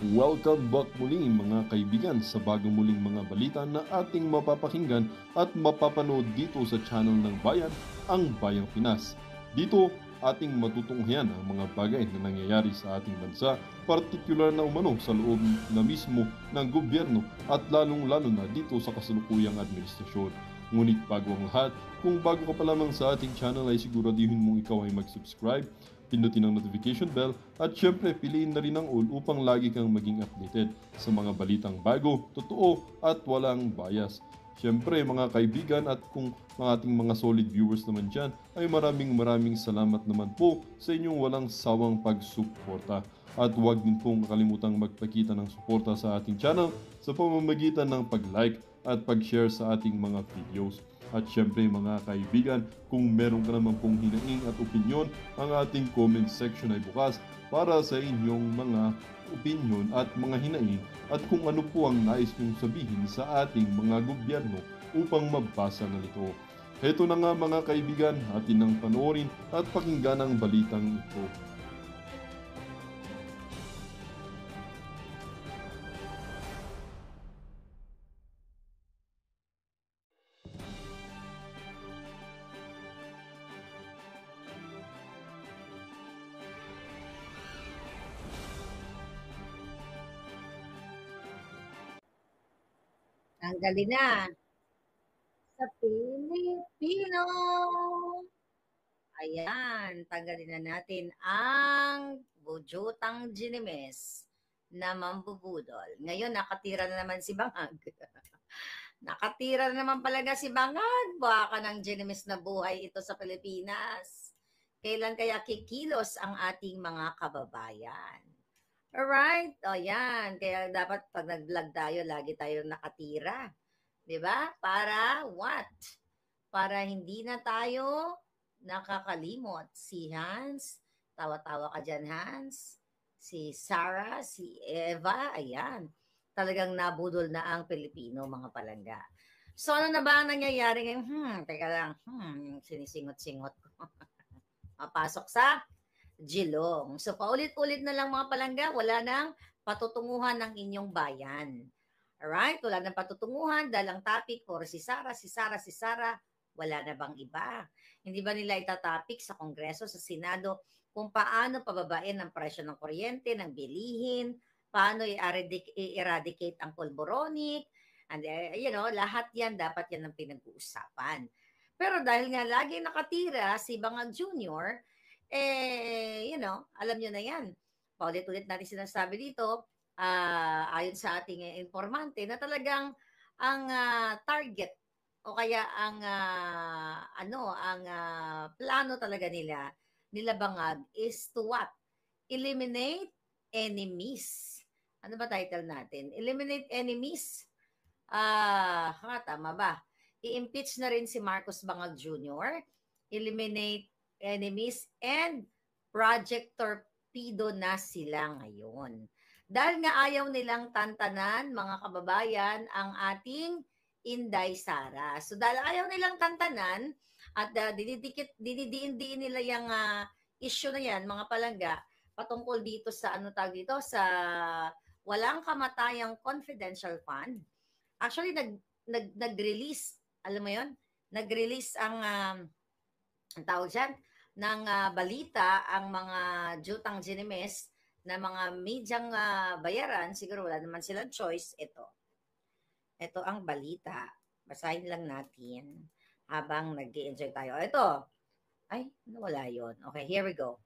Welcome back muli mga kaibigan sa bagong muling mga balita na ating mapapakinggan at mapapanood dito sa channel ng Bayan, ang Bayang Pinas. Dito, ating matutunghayan ang mga bagay na nangyayari sa ating bansa, partikular na umano sa loob na mismo ng gobyerno at lalong-lalo na dito sa kasalukuyang administrasyon. Ngunit bago ang lahat, kung bago ka pa lamang sa ating channel ay siguraduhin mong ikaw ay mag-subscribe, pindutin ang notification bell at syempre piliin na rin ang all upang lagi kang maging updated sa mga balitang bago, totoo at walang bias. Syempre mga kaibigan at kung mga ating mga solid viewers naman dyan ay maraming salamat naman po sa inyong walang sawang pagsuporta. At huwag din pong kalimutang magpakita ng suporta sa ating channel sa pamamagitan ng pag-like at pag-share sa ating mga videos. At syempre mga kaibigan, kung meron ka naman pong hinaing at opinyon, ang ating comment section ay bukas para sa inyong mga opinyon at mga hinaing at kung ano po ang nais nyong sabihin sa ating mga gobyerno upang mabasa na ito. Heto na nga mga kaibigan, atin nang panoorin at pakinggan ang balitang ito. Tanggalin na. Sa Pilipino. Ayan, tanggalin na natin ang Bujutang Ginimes na mambubudol. Ngayon, nakatira na naman si Bangag. Nakatira na naman palaga si Bangag. Baka ng Ginimes na buhay ito sa Pilipinas. Kailan kaya kikilos ang ating mga kababayan? Alright, o yan. Kaya dapat pag nag-vlog tayo, lagi tayo nakatira. Diba? Para what? Para hindi na tayo nakakalimot. Si Hans, tawa-tawa ka dyan Hans. Si Sarah, si Eva, ayan. Talagang nabudol na ang Pilipino, mga palangga. So ano na ba ang nangyayari ngayon? Teka lang, sinisingot-singot ko. Mapasok sa Geelong. So paulit-ulit na lang mga palangga, wala nang patutunguhan ng inyong bayan. Alright, wala nang patutunguhan dahil ang topic for si Sarah, wala na bang iba? Hindi ba nila itatopic sa Kongreso, sa Senado, kung paano pababain ang presyo ng kuryente, ng bilihin, paano i-eradicate ang pulboronic, and lahat yan, dapat yan ang pinag-uusapan. Pero dahil nga lagi nakatira si Bangag Jr., alam nyo na yan. Paulit-ulit natin sinasabi dito, ayon sa ating informante, na talagang ang target o kaya ang plano talaga nila Bangag is to what? Eliminate enemies. Ano ba title natin? Eliminate enemies. Tama ba? I-impeach na rin si Marcos Bangag Jr., eliminate enemies, and Project Torpedo na sila ngayon. Dahil nga ayaw nilang tantanan, mga kababayan, ang ating Inday Sara. So dahil ayaw nilang tantanan at didiin nila yung issue na yan, mga palangga, patungkol dito sa sa walang kamatayang confidential fund. Actually, nag-release, alam mo yon, nag-release ang tawag dyan, ng balita ang mga Jutang Ginimes na mga medyang bayaran, siguro wala naman silang choice. Ito ang balita. Basahin lang natin habang nag-i-enjoy tayo. Ito. Ay, wala yon. Okay, here we go.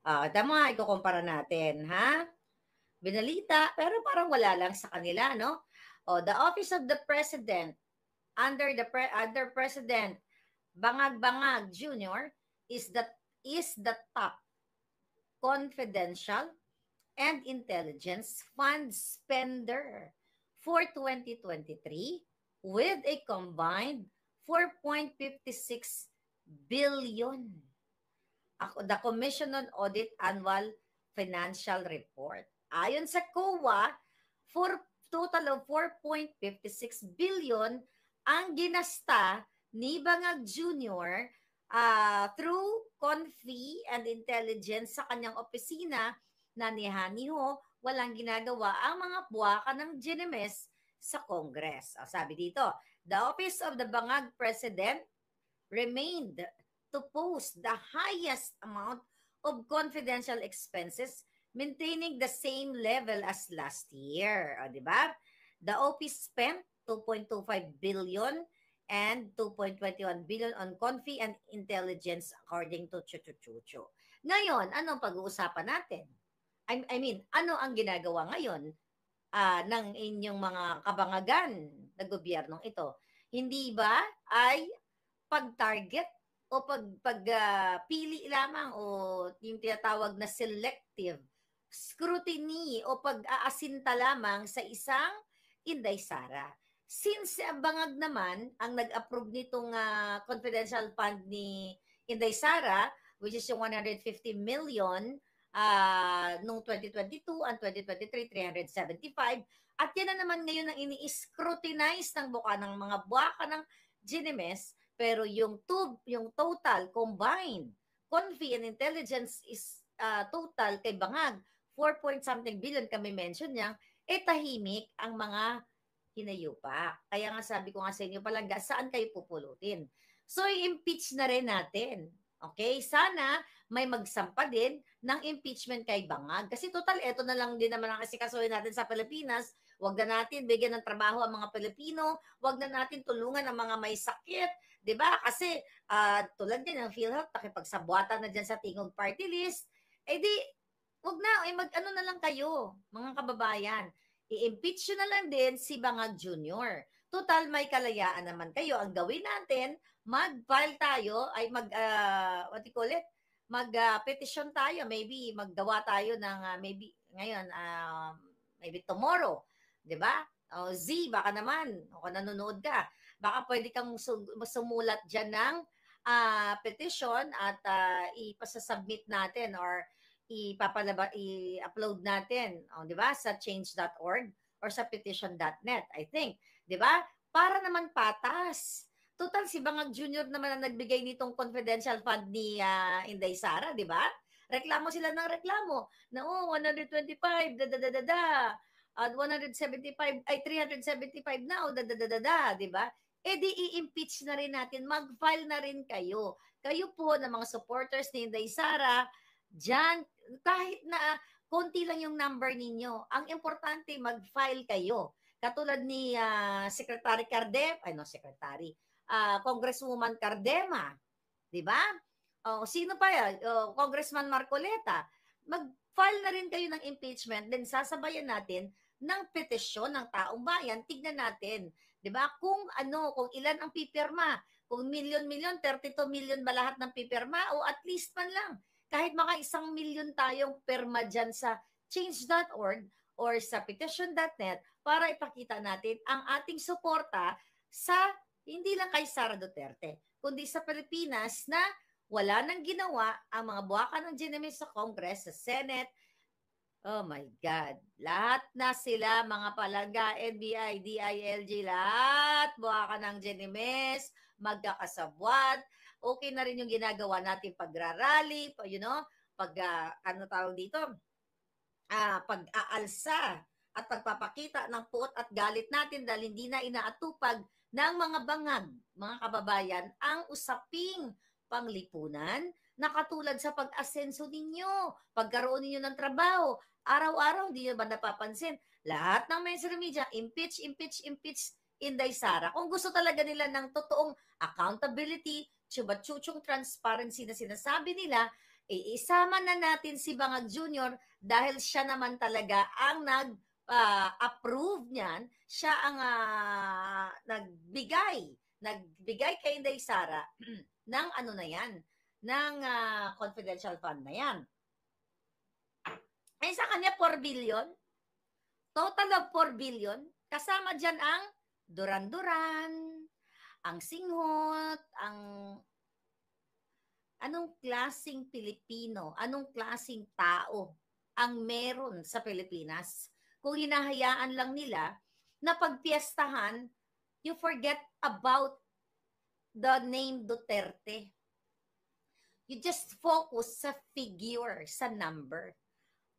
Tama, ikukumpara natin, ha? Binalita, pero parang wala lang sa kanila, no? The Office of the President, under President Bangag Jr. is the top confidential and intelligence fund spender for 2023 with a combined 4.56 billion. The Commission on Audit Annual Financial Report. Ayon sa COA, for total of 4.56 billion ang ginasta ni Bangag Jr. Through Confi and Intelligence sa kanyang opisina na niho, walang ginagawa ang mga buwaka ng GNMS sa Congress. Sabi dito, the Office of the Bangag President remained to post the highest amount of confidential expenses, maintaining the same level as last year. Di ba? The office spent 2.25 billion and 2.21 billion on confi and intelligence according to Chuchu. Ngayon, anong pag-uusapan natin? I mean, ano ang ginagawa ngayon ng inyong mga kabangagan na gobyernong ito? Hindi ba ay pag-target o pagpili lamang o yung tinatawag na selective scrutiny o pag-aasinta lamang sa isang Inday Sara? Since Bangag naman ang nag-approve nitong confidential fund ni Inday Sara, which is yung 150 million noong 2022 and 2023, 375. At yan na naman ngayon ang ini-scrutinize ng mga buwaka ng GNMS, pero yung total combined confi and intelligence is total kay Bangag 4 point something billion kami mention niya, tahimik ang mga hinayupa. Kaya nga sabi ko nga sa inyo, palangga, saan kayo pupulutin? So, i-impeach na rin natin. Okay? Sana may magsampa din ng impeachment kay Bangag. Kasi total, eto na lang din naman ang asikasuhin natin sa Pilipinas. Huwag na natin bigyan ng trabaho ang mga Pilipino. Huwag na natin tulungan ang mga may sakit. Diba? Kasi tulad din ng PhilHealth, nakipagsabuatan na dyan sa Tingog Party List. Di, huwag na, mag-ano na lang kayo, mga kababayan. I-impeach na lang din si Bangag Jr. Total, may kalayaan naman kayo. Ang gawin natin, mag-file tayo, ay mag-petition tayo. Maybe maggawa tayo ng, maybe ngayon, maybe tomorrow. Diba? O Z, baka naman, kung nanonood ka, baka pwede kang sumulat dyan ng petition at ipasasubmit natin or i-upload natin, di ba, sa change.org or sa petition.net, I think. Di ba? Para naman patas. Total, si Bangag Jr. naman ang nagbigay nitong confidential fund ni Inday Sara, di ba? Reklamo sila ng reklamo na 125, at 175, ay 375 na, di ba? Di i-impeach na rin natin, mag-file na rin kayo. Kayo po na mga supporters ni Inday Sara, dyan, kahit na konti lang yung number ninyo, ang importante mag-file kayo. Katulad ni Secretary Cardema, Congresswoman Cardema, di ba? Sino pa yan? Congressman Marcoleta. Mag-file na rin kayo ng impeachment, then sasabayan natin ng petisyon ng taong bayan. Tignan natin, di ba? Kung ilan ang pipirma, kung milyon-milyon, 32 million ba lahat ng pipirma, o at least man lang kahit maka 1 milyon tayong perma dyan sa change.org or sa petition.net para ipakita natin ang ating suporta sa hindi lang kay Sara Duterte, kundi sa Pilipinas na wala nang ginawa ang mga buwaka ng GNMS sa Congress, sa Senate. Oh my God. Lahat na sila, mga palangga, NBI, DILG, lahat buwaka ng GNMS, magkakasabwat. Okay na rin yung ginagawa natin pagrarally, pag-aalsa at pagpapakita ng puot at galit natin dahil hindi na inaatupag ng mga bangag, mga kababayan, ang usaping panglipunan na katulad sa pag-asenso ninyo, pagkaroon ninyo ng trabaho, araw-araw, hindi nyo ba napapansin? Lahat ng mainstream media, impeach, Inday Sara. Kung gusto talaga nila ng totoong accountability, chuba-chuchong transparency na sinasabi nila, isama na natin si Bangag Jr. dahil siya naman talaga ang nag-approve niyan. Siya ang nagbigay kay Inday Sara ng ng confidential fund na yan. Ay sa kanya 4 billion, total of 4 billion, kasama dyan ang Duran-Duran, ang Singhot, ang anong klaseng Pilipino, anong klaseng tao ang meron sa Pilipinas. Kung hinahayaan lang nila na pagpiestahan, you forget about the name Duterte. You just focus sa figure, sa number.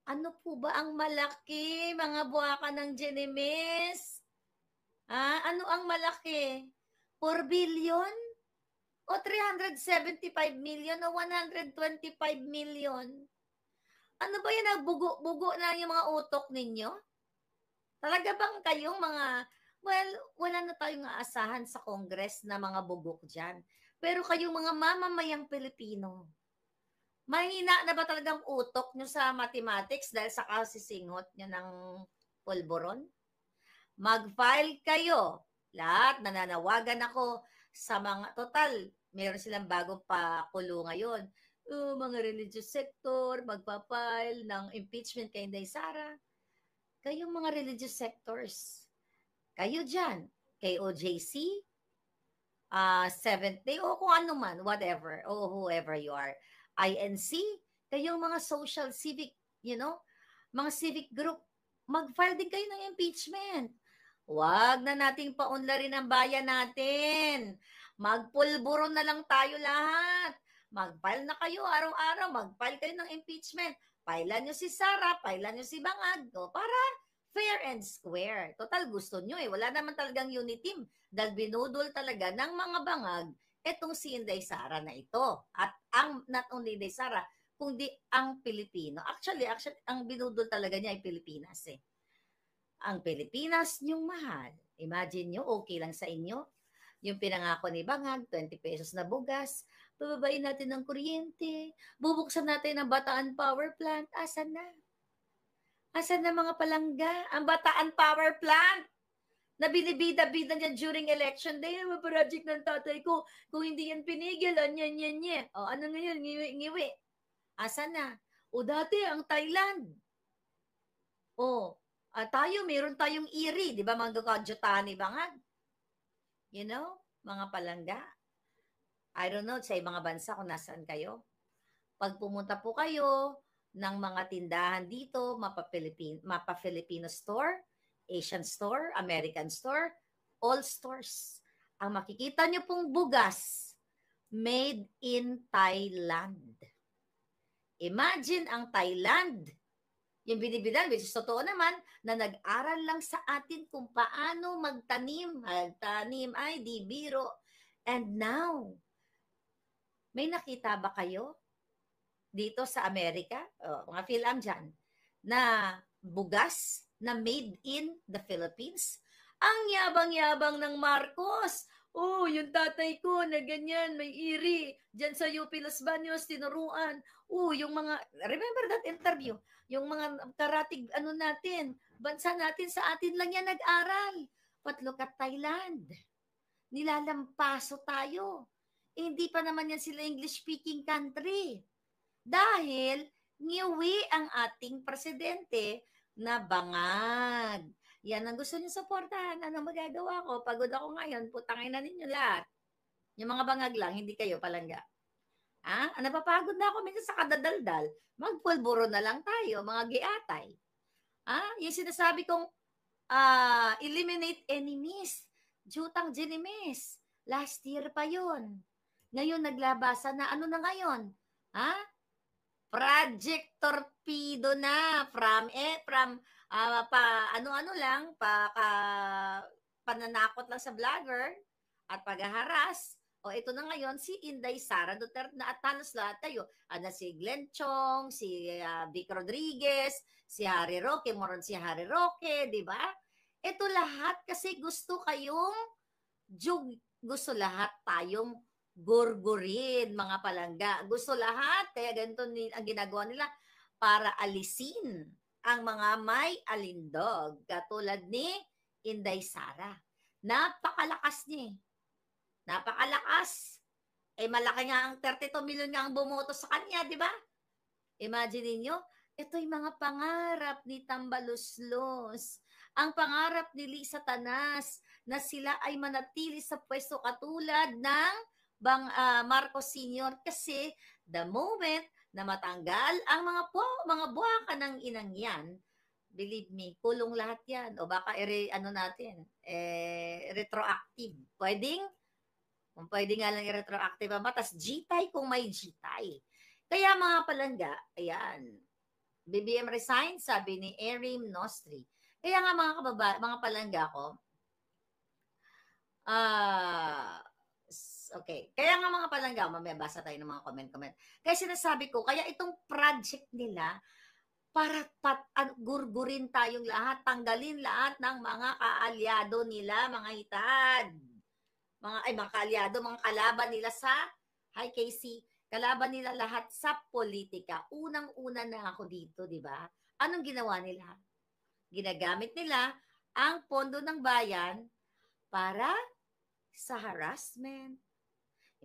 Ano po ba ang malaki, mga buwaka ng Genemes? Ano ang malaki? 4 billion? O 375 million o 125 million? Ano ba yan? Nagbugo-bugo na yung mga utok ninyo? Talaga bang kayong mga, well, wala na tayong aasahan sa Congress na mga bugok dyan. Pero kayong mga mamamayang Pilipino, mahina na ba talagang utok nyo sa mathematics dahil sa kasisingot nyo ng pulburon? Mag-file kayo. Lahat, nananawagan ako sa mga, total, meron silang bagong pakulo ngayon. Mga religious sector, magpa-file ng impeachment kay Inday Sara. Kayong mga religious sectors, kayo dyan, kay OJC, Seventh Day, o kung ano man, whatever, o whoever you are. INC, kayong mga social, civic, mga civic group, mag-file din kayo ng impeachment. Huwag na nating paunlarin ang bayan natin. Magpulburo na lang tayo lahat. Mag-file na kayo araw-araw. Mag-file kayo ng impeachment. Pailan nyo si Sara, pailan nyo si Bangag. Para fair and square. Total, gusto nyo eh. Wala naman talagang unity team. Dahil binudol talaga ng mga Bangag etong si Inday Sara na ito. At not only Inday Sara, kundi ang Pilipino. Actually, ang binudol talaga niya ay Pilipinas eh. Ang Pilipinas niyong mahal. Imagine nyo, okay lang sa inyo. Yung pinangako ni Bangag, 20 pesos na bugas, bababain natin ng kuryente, bubuksan natin ang Bataan Power Plant. Asan na? Asan na mga palangga? Ang Bataan Power Plant na binibida-bida niya during election day, ang project ng tatay ko, kung hindi yan pinigil, yan. O, ano ngayon? Ngiwi. Asan na? O, dati, ang Thailand. O, tayo, meron tayong iri, di ba, mga kadyotani Bangag? You know, mga palangga. I don't know sa mga bansa kung nasaan kayo. Pag pumunta po kayo ng mga tindahan dito, mapa-Filipino store, Asian store, American store, all stores. Ang makikita nyo pong bugas, made in Thailand. Imagine ang Thailand, yung binibilan, which is totoo naman, na nag-aral lang sa atin kung paano magtanim ay di biro. And now, may nakita ba kayo dito sa Amerika, mga PhilAm dyan, na bugas na made in the Philippines? Ang yabang-yabang ng Marcos. Oh, yung tatay ko na ganyan, may iri. Diyan sa UP Los Baños, tinuruan. Oh, yung mga, remember that interview? Yung mga karatig, natin, bansa natin, sa atin lang yan nag-aral. But look at Thailand. Nilalampaso tayo. Hindi pa naman yan sila English-speaking country. Dahil ngiwi ang ating presidente na Bangag. Yan ang gusto niyo suportahan. Ano magagawa ko? Pagod ako ngayon. Putangin na ninyo lahat. Yung mga Bangag lang, hindi kayo palangga. Napapagod na ako minsan sa kadadaldal. Magpulburo na lang tayo, mga giatay. Yung sinasabi kong eliminate enemies. Jutang Genemes. Last year pa yon. Ngayon naglabasan na. Ano na ngayon? Project Torpedo na from pananakot lang sa vlogger at paghaharas. O ito na ngayon si Inday Sara Duterte na at halos lahat tayo. Si Glenn Chong, si Vic Rodriguez, si Harry Roque, moron si Harry Roque, di ba? Ito lahat kasi gusto lahat tayong gurgurin, mga palangga. Gusto lahat, kaya ganito ang ginagawa nila para alisin ang mga may alindog. Katulad ni Inday Sara. Napakalakas niya. Napakalakas. Malaki nga ang 32 million nga ang bumoto sa kanya, di ba? Imagine niyo, ito'y mga pangarap ni Tambaluslos. Ang pangarap ni Lisa Tanas na sila ay manatili sa pwesto katulad ng Marcos Sr. Kasi the moment na matanggal ang mga buwaka ng inang yan, believe me, kulong lahat yan. O baka retroactive. Kung pwede nga lang i-retroactive ang batas, G-tie kung may G-tie. Kaya mga palangga, ayan, BBM resign, sabi ni Erim Nostri. Kaya nga mga palangga ko, okay. Kaya nga mga palangga, mamaya basa tayo ng mga comment. Kaya sinasabi ko, kaya itong project nila, para gurgurin tayong lahat, tanggalin lahat ng mga kaalyado nila, mga hitad. Mga kaalyado, mga kalaban nila sa, hi Casey, kalaban nila lahat sa politika. Unang-una na ako dito, di ba? Anong ginawa nila? Ginagamit nila ang pondo ng bayan para sa harassment.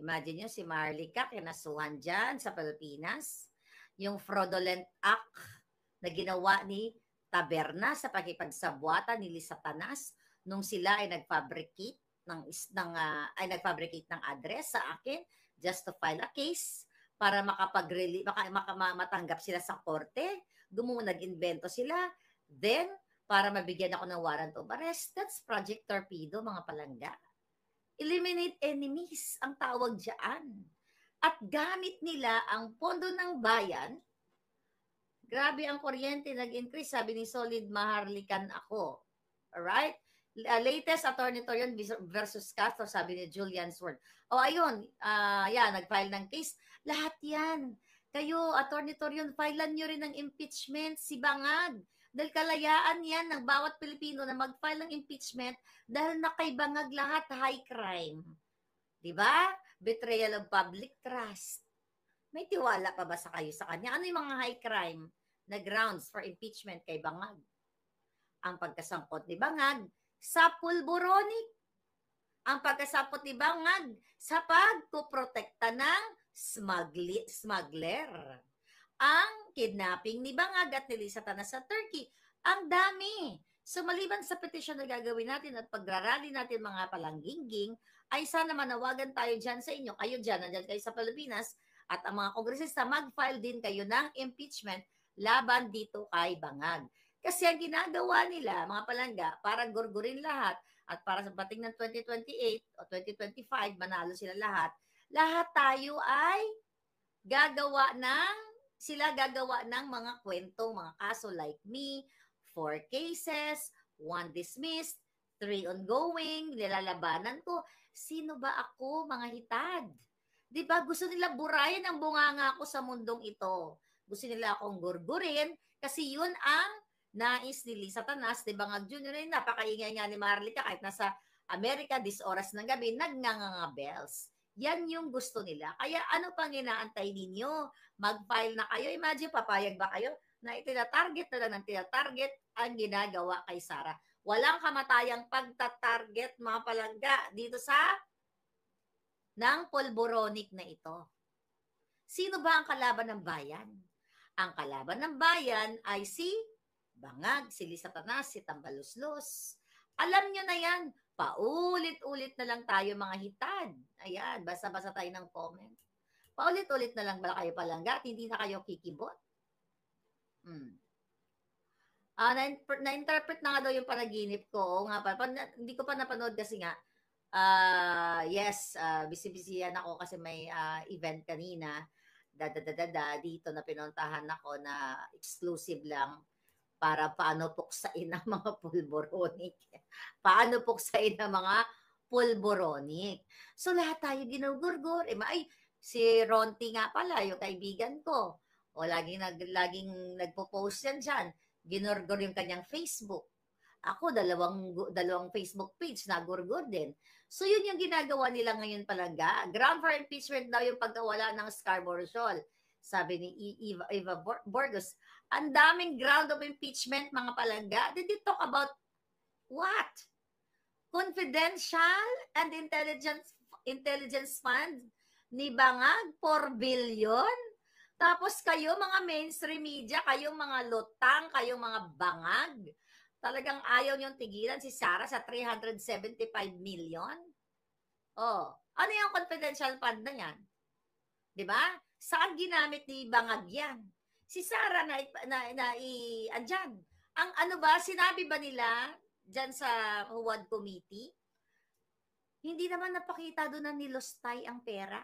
Imagine nyo si Marlica, kinasuhan dyan sa Pilipinas. Yung fraudulent act na ginawa ni Taberna sa pakipagsabwata ni Satanas nung sila ay nag-fabricate ng address sa akin just to file a case para matanggap sila sa korte. Nag-invento sila. Then, para mabigyan ako ng warrant of arrest. That's Project Torpedo, mga palangga. Eliminate enemies ang tawag dyan. At gamit nila ang pondo ng bayan. Grabe ang kuryente, nag-increase, sabi ni Solid Maharlikan ako. Alright? Latest Attorney Torion versus Castro, sabi ni Julian Sword. Ayun, nag-file ng case. Lahat yan. Kayo, Attorney Torion, filean nyo rin ng impeachment si Bangag. Dahil kalayaan yan ng bawat Pilipino na mag-file ng impeachment dahil na kay Bangag lahat high crime. Diba? Betrayal of public trust. May tiwala pa ba sa kayo sa kanya? Ano yung mga high crime na grounds for impeachment kay Bangag? Ang pagkasangkot ni Bangag sa pulboronic. Ang pagkasangkot ni Bangag sa pagpoprotekta ng smuggler. Ang kidnapping ni Bangag at ni Satanas sa Turkey. Ang dami. So maliban sa petisyon na gagawin natin at pagrarally natin mga palangginging, ay sana manawagan tayo dyan sa inyo. Kayo dyan, nandyan kayo sa Pilipinas, at ang mga kongresista, mag-file din kayo ng impeachment laban dito kay Bangag. Kasi ang ginagawa nila, mga palangga, para gurgurin lahat at para sa bating ng 2028 o 2025, manalo sila lahat tayo ay sila gagawa ng mga kwento, mga kaso like me, 4 cases, 1 dismissed, 3 ongoing, nilalabanan ko. Sino ba ako, mga hitad? Diba? Gusto nila burayan ang bunganga ko sa mundong ito. Gusto nila akong gurgurin kasi yun ang nais ni Satanas. Diba nga, Junior, napakaingay nga ni Marlica kahit nasa Amerika, this oras ng gabi, nagnangangabels. Yan yung gusto nila. Kaya ano pang inaantay ninyo? Mag-file na kayo. Imagine, papayag ba kayo na itinatarget na lang ng tinatarget ang ginagawa kay Sara? Walang kamatayang pagtatarget, mga palangga, dito sa ng polboronic na ito. Sino ba ang kalaban ng bayan? Ang kalaban ng bayan ay si Bangag, si Satanas, si Tambaluslos. Alam nyo na yan. Paulit-ulit na lang tayo, mga hitad. Ayan, basa-basa tayo ng comment. Paulit-ulit na lang ba kayo palangga at hindi na kayo kikibot? Na-interpret na nga daw yung panaginip ko. Oo nga pa. Hindi ko pa napanood kasi nga. Yes, busy-busyan ako kasi may event kanina. Dito na pinuntahan ako na exclusive lang para paano puksain ang mga pulboronic. Paano puksain ang mga pulboronic. So lahat tayo ginugurgur. Si Ronti nga pala, yung kaibigan ko. O laging nagpo-post yan dyan. Ginurgur yung kanyang Facebook. Ako, dalawang Facebook page na gurgur din. So yun yung ginagawa nila ngayon palangga. Ground for impeachment daw yung pagkawala ng Scarborough Shoal. Sabi ni Eva Burgos, ang daming ground of impeachment, mga palangga. Did you talk about what? Confidential and intelligence fund ni Bangag, 4 billion? Tapos kayo, mga mainstream media, kayong mga lutang, kayong mga bangag, talagang ayaw niyong tigilan si Sara sa 375 million? Ano yung confidential fund na yan? Diba? Saan ginamit ni Bangag yan? Si Sara andyan. Ang ano ba, sinabi ba nila dyan sa Huwad Committee? Hindi naman napakita doon na nilostay ang pera.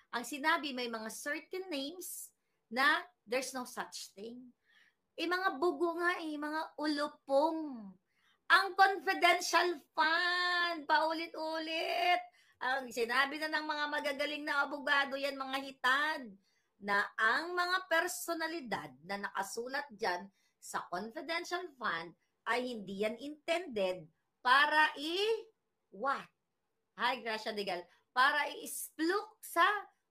Ang sinabi, may mga certain names na there's no such thing. Mga bugo nga mga ulupong. Ang confidential fund, paulit-ulit. Ang sinabi na ng mga magagaling na abogado yan, mga hitad, na ang mga personalidad na nakasulat dyan sa confidential fund ay hindi yan intended para what? Hi, Gracia Degal. Para i-spluk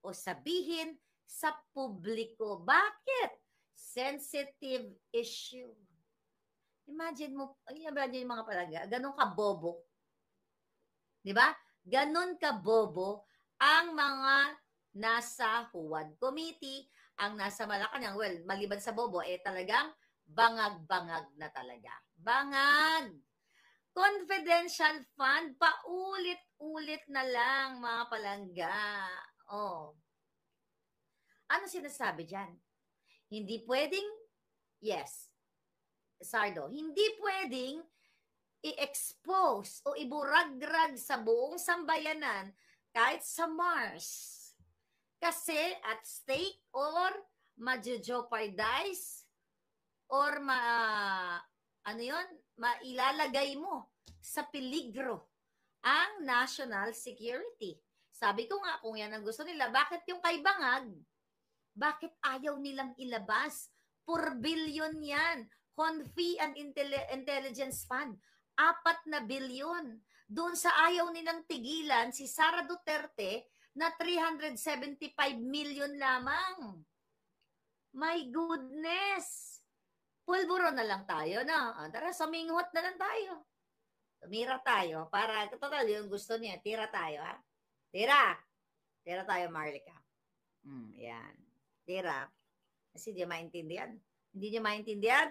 o sabihin sa publiko. Bakit? Sensitive issue. Imagine mo mga palaga, ganun ka bobo. Di ba? Ganun ka bobo ang mga nasa Huwad Committee, ang nasa Malacanang. Well, maliban sa bobo, talagang bangag-bangag na talaga. Bangag! Confidential fund, paulit-ulit na lang, mga palangga. Ano sinasabi dyan? Hindi pwedeng, yes, Sardo, hindi pwedeng i-expose o iburag-rag sa buong sambayanan kahit sa Mars. Kasi at stake or ma-jeopardize or mailalagay mo sa peligro ang national security. Sabi ko nga, kung yan ang gusto nila, bakit yung kay Bangag? Bakit ayaw nilang ilabas? 4 billion yan. Confi and Intelligence Fund. 4 na bilyon. Doon sa ayaw nilang tigilan, si Sara Duterte na 375 million lamang. My goodness! Pulburo na lang tayo na. Tara, suminghot na lang tayo. Tumira tayo para, total, yung gusto niya, tira tayo, ha? Tira! Tira tayo, Marlica. Yan. Tira. Kasi di maintindihan. Hindi niya maintindihan?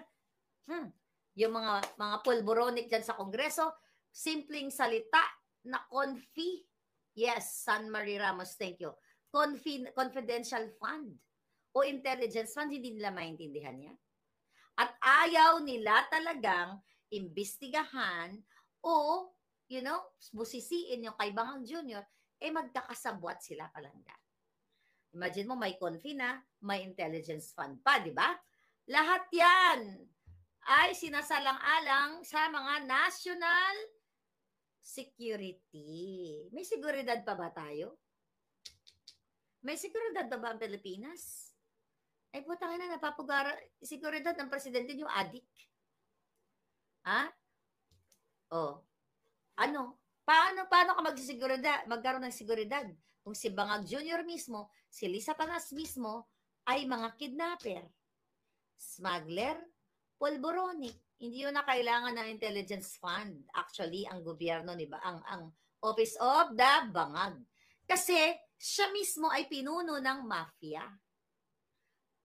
Yung mga pulboronic dyan sa Kongreso, simpleng salita na confi. Yes, San Marie Ramos, thank you. Confidential fund o intelligence fund, hindi nila maintindihan yan. At ayaw nila talagang imbestigahan o, busisiin yung kay Bangag Jr., magkakasabwat sila palangga. Imagine mo, may confi na, may intelligence fund pa, di ba? Lahat yan ay sinasalang-alang sa mga national security. May seguridad pa ba tayo? May seguridad pa ba ang Pilipinas? Putang ina, napapugara, seguridad ng presidente yung adik. Ha? Paano ka magkaroon ng seguridad? Kung si Bangag Jr. mismo, si Lisa Tanas mismo, ay mga kidnapper, smuggler, pulboronic. Hindi yun na kailangan ng intelligence fund. Actually, ang gobyerno, diba? Ang Office of the Bangag. Kasi siya mismo ay pinuno ng mafia.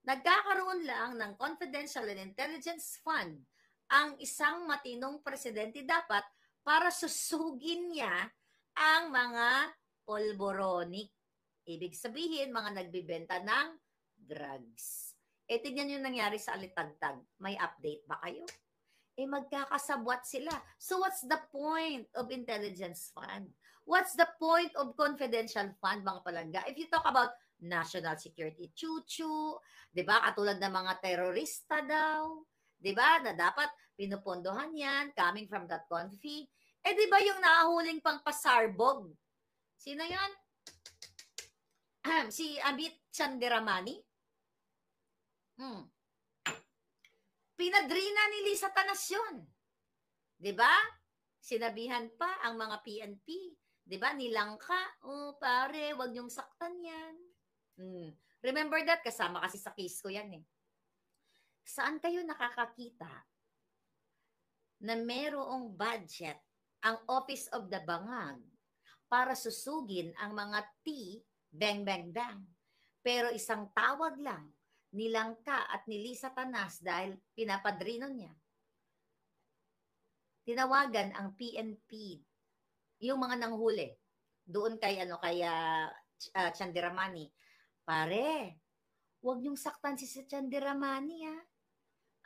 Nagkakaroon lang ng confidential and intelligence fund ang isang matinong presidente dapat para susugin niya ang mga pulboronic. Ibig sabihin, mga nagbibenta ng drugs. Tingnan yung nangyari sa Alitagtag. May update ba kayo? Magkakasabwat sila. So what's the point of intelligence fund? What's the point of confidential fund, mga palangga? If you talk about national security, chuchu, di ba? Katulad ng mga terorista daw, di ba? Na dapat pinupondohan yan, coming from that confi. Di ba yung nahuling pang pasarbog? Sino yan? Si Amit Chandiramani? Pinadrina ni Lisa Tanas yun. Diba? Sinabihan pa ang mga PNP. Diba? Nilangka. Pare, wag niyong saktan yan. Remember that? Kasama kasi sa case ko yan eh. Saan kayo nakakakita na merong budget ang Office of the Bangag para susugin ang mga bang, bang, bang. Pero isang tawag lang, nilangka at ni Lisa Tanas dahil pinapadrino niya. Tinawagan ang PNP, yung mga nanghuli, doon kay Chandiramani. Pare, huwag niyong saktan si Chandiramani, ha?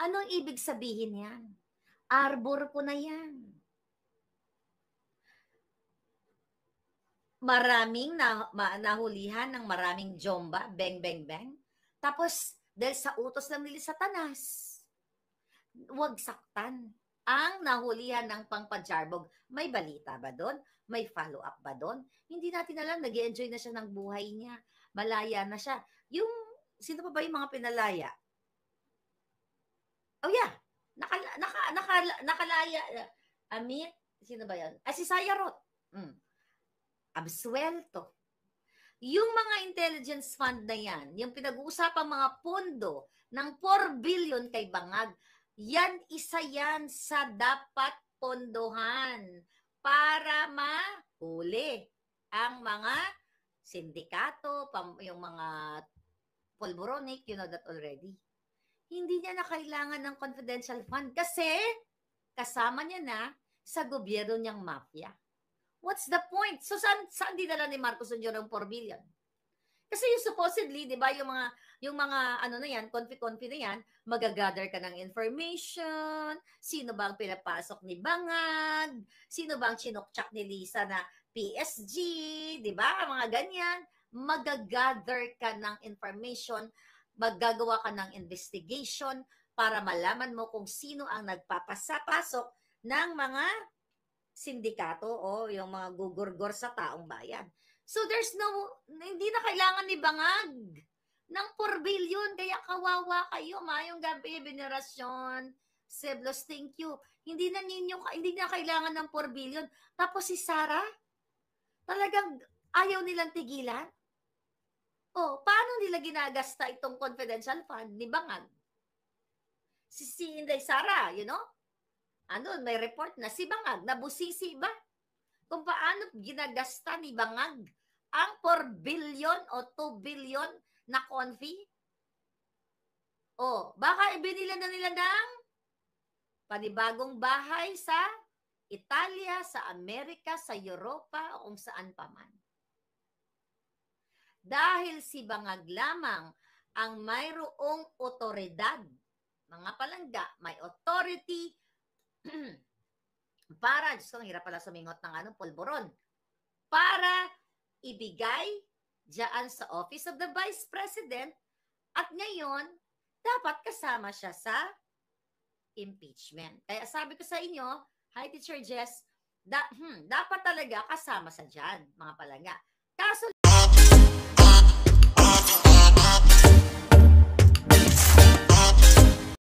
Anong ibig sabihin yan? Arbor ko na yan. Maraming nahulihan ng maraming jomba, bang, bang, bang. Tapos, Dahil sa utos lang nila Satanas, huwag saktan ang nahulihan ng pangpajarbog. May balita ba doon? May follow-up ba doon? Hindi natin alam, nag-enjoy na siya ng buhay niya. Malaya na siya. Yung, sino pa ba yung mga pinalaya? Oh yeah, nakalaya. Amit, sino ba yan? Si Sayarot. Absuelto. Yung mga intelligence fund na yan, yung pinag-uusapang mga pondo ng 4 billion kay Bangag, yan isa yan sa dapat pondohan para mahuli ang mga sindikato, yung mga pulboronic, you know that already. Hindi niya na kailangan ng confidential fund kasi kasama niya na sa gobyerno niyang mafia. What's the point? So, saan dinala ni Marcos Jr. ng 4 billion? Kasi yung supposedly, di ba, yung mga ano na yan, confi na yan, magagather ka ng information, sino ba ang pinapasok ni Bangag, sino ba ang chinokchak ni Lisa na PSG, di ba, mga ganyan, magagather ka ng information, maggagawa ka ng investigation para malaman mo kung sino ang nagpapasapasok ng mga sindikato o yung mga gugurgor sa taong bayan. So there's hindi na kailangan ni Bangag ng 4 billion. Kaya kawawa kayo. Mayong gabi, Venerasyon, Seblos, thank you. Hindi na kailangan ng 4 billion. Tapos si Sara, talagang ayaw nilang tigilan. Oh, paano nila ginagasta itong confidential fund ni Bangag? Si Inday Sara, you know? May report na si Bangag, nabusisi ba? Kung paano ginagasta ni Bangag ang 4 billion o 2 billion na confi? O, baka ibinila na nila ng panibagong bahay sa Italia, sa Amerika, sa Europa, o kung saan pa man. Dahil si Bangag lamang ang mayroong otoridad, mga palangga, may authority para, Diyos ko, ang hirap pala sumingot ng pulburon, para ibigay diyan sa Office of the Vice President at ngayon, dapat kasama siya sa impeachment. Kaya sabi ko sa inyo, hi Teacher Jess, dapat talaga kasama sa dyan, mga palangga. Kaso